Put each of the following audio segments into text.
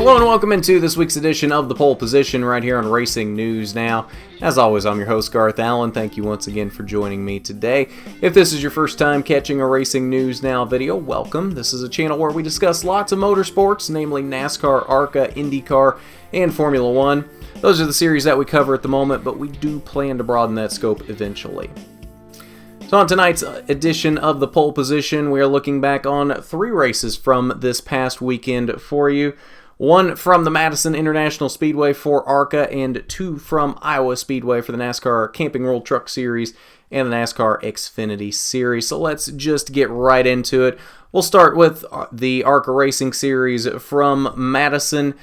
Hello and welcome into this week's edition of The Pole Position right here on Racing News Now. As always, I'm your host, Garth Allen. Thank you once again for joining me today. If this is your first time catching a Racing News Now video, welcome. This is a channel where we discuss lots of motorsports, namely NASCAR, ARCA, IndyCar, and Formula One. Those are the series that we cover at the moment, but we do plan to broaden that scope eventually. So on tonight's edition of The Pole Position, we are looking back on 3 races from this past weekend for you. 1 from the Madison International Speedway for ARCA, and 2 from Iowa Speedway for the NASCAR Camping World Truck Series and the NASCAR Xfinity Series. So let's just get right into it. We'll start with the ARCA Racing Series from Madison.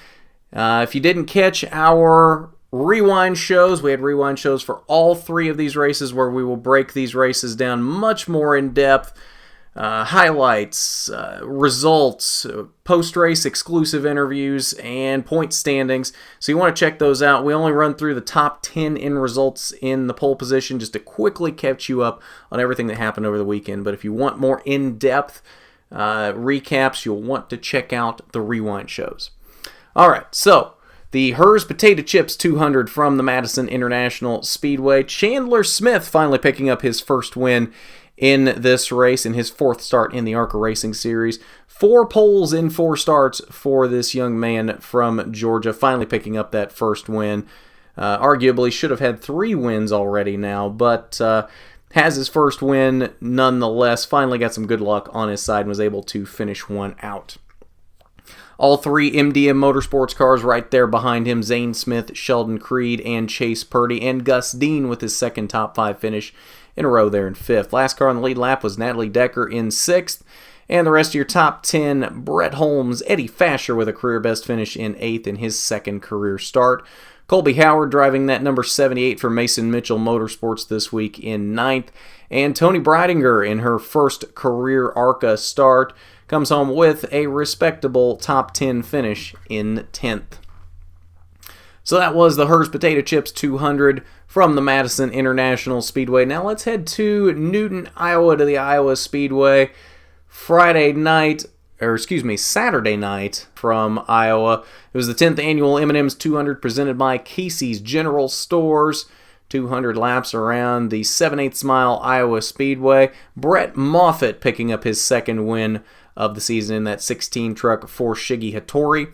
If you didn't catch our rewind shows, we had rewind shows for all 3 of these races where we will break these races down much more in depth. Highlights, results, post-race exclusive interviews, and point standings. So you want to check those out. We only run through the top 10 in results in the pole position just to quickly catch you up on everything that happened over the weekend. But if you want more in-depth recaps, you'll want to check out the rewind shows. Alright, so the Hers Potato Chips 200 from the Madison International Speedway. Chandler Smith finally picking up his first win in this race, in his 4th start in the ARCA Racing Series. 4 poles in 4 starts for this young man from Georgia, finally picking up that first win. Arguably should have had 3 wins already now, but has his first win nonetheless. Finally got some good luck on his side and was able to finish one out. All 3 MDM Motorsports cars right there behind him: Zane Smith, Sheldon Creed, and Chase Purdy, and Gus Dean with his second top 5 finish in a row there in 5th. Last car on the lead lap was Natalie Decker in 6th. And the rest of your top 10, Brett Holmes, Eddie Fasher with a career best finish in 8th in his 2nd career start. Colby Howard driving that number 78 for Mason Mitchell Motorsports this week in 9th. And Tony Breidinger in her 1st career ARCA start comes home with a respectable top 10 finish in 10th. So that was the Hers Potato Chips 200 from the Madison International Speedway. Now let's head to Newton, Iowa, to the Iowa Speedway. Saturday night from Iowa. It was the 10th annual M&M's 200 presented by Casey's General Stores. 200 laps around the 7/8 mile Iowa Speedway. Brett Moffitt picking up his 2nd win of the season in that 16 truck for Shiggy Hattori.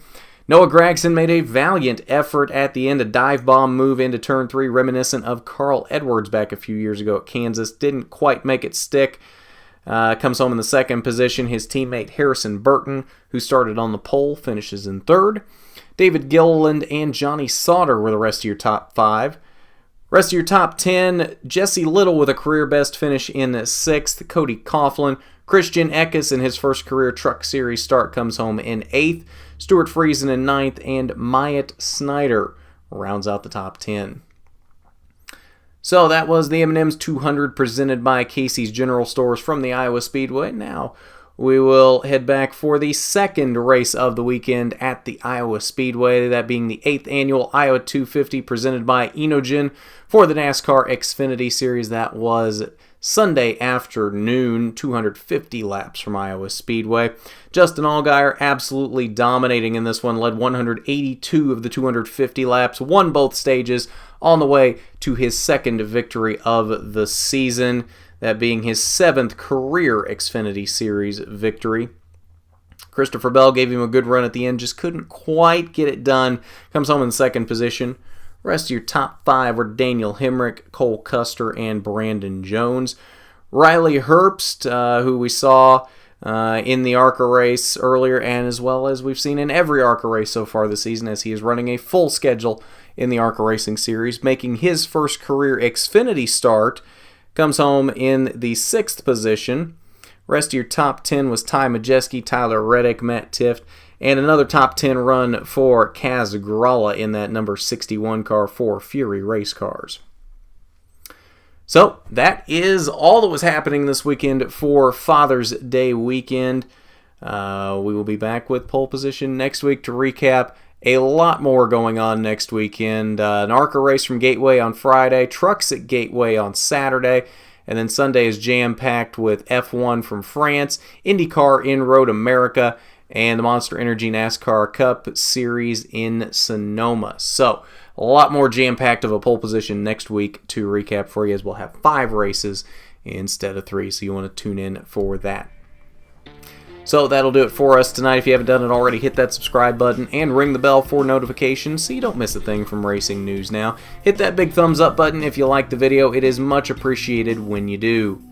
Noah Gragson made a valiant effort at the end, a dive bomb move into turn 3, reminiscent of Carl Edwards back a few years ago at Kansas. Didn't quite make it stick. Comes home in the 2nd position. His teammate Harrison Burton, who started on the pole, finishes in 3rd. David Gilliland and Johnny Sauter were the rest of your top 5. Rest of your top 10, Jesse Little with a career best finish in 6th. Cody Coughlin. Christian Eckes in his 1st career Truck Series start comes home in 8th. Stuart Friesen in 9th, and Myatt Snyder rounds out the top 10. So that was the M&M's 200 presented by Casey's General Stores from the Iowa Speedway. Now we will head back for the 2nd race of the weekend at the Iowa Speedway, that being the 8th annual Iowa 250 presented by Enogen for the NASCAR Xfinity Series. That was Sunday afternoon, 250 laps from Iowa Speedway. Justin Allgaier absolutely dominating in this one, led 182 of the 250 laps, won both stages, on the way to his 2nd victory of the season, that being his 7th career Xfinity Series victory. Christopher Bell gave him a good run at the end, just couldn't quite get it done. Comes home in 2nd position. Rest of your top 5 were Daniel Hemrick, Cole Custer, and Brandon Jones. Riley Herbst, who we saw in the ARCA race earlier, and as well as we've seen in every ARCA race so far this season, as he is running a full schedule in the ARCA Racing Series, making his 1st career Xfinity start, comes home in the 6th position. Rest of your top 10 was Ty Majeski, Tyler Reddick, Matt Tifft, and another top 10 run for Kaz Gralla in that number 61 car for Fury Race Cars. So that is all that was happening this weekend for Father's Day weekend. We will be back with pole position next week to recap. A lot more going on next weekend. An ARCA race from Gateway on Friday, trucks at Gateway on Saturday, and then Sunday is jam-packed with F1 from France, IndyCar in Road America, and the Monster Energy NASCAR Cup Series in Sonoma. So a lot more jam-packed of a pole position next week to recap for you, as we'll have 5 races instead of 3, so you want to tune in for that. So that'll do it for us tonight. If you haven't done it already, hit that subscribe button and ring the bell for notifications so you don't miss a thing from Racing News Now. Hit that big thumbs up button if you like the video. It is much appreciated when you do.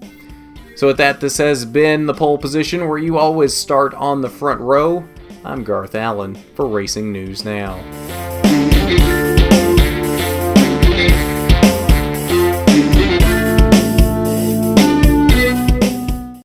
So with that, this has been the pole position where you always start on the front row. I'm Garth Allen for Racing News Now.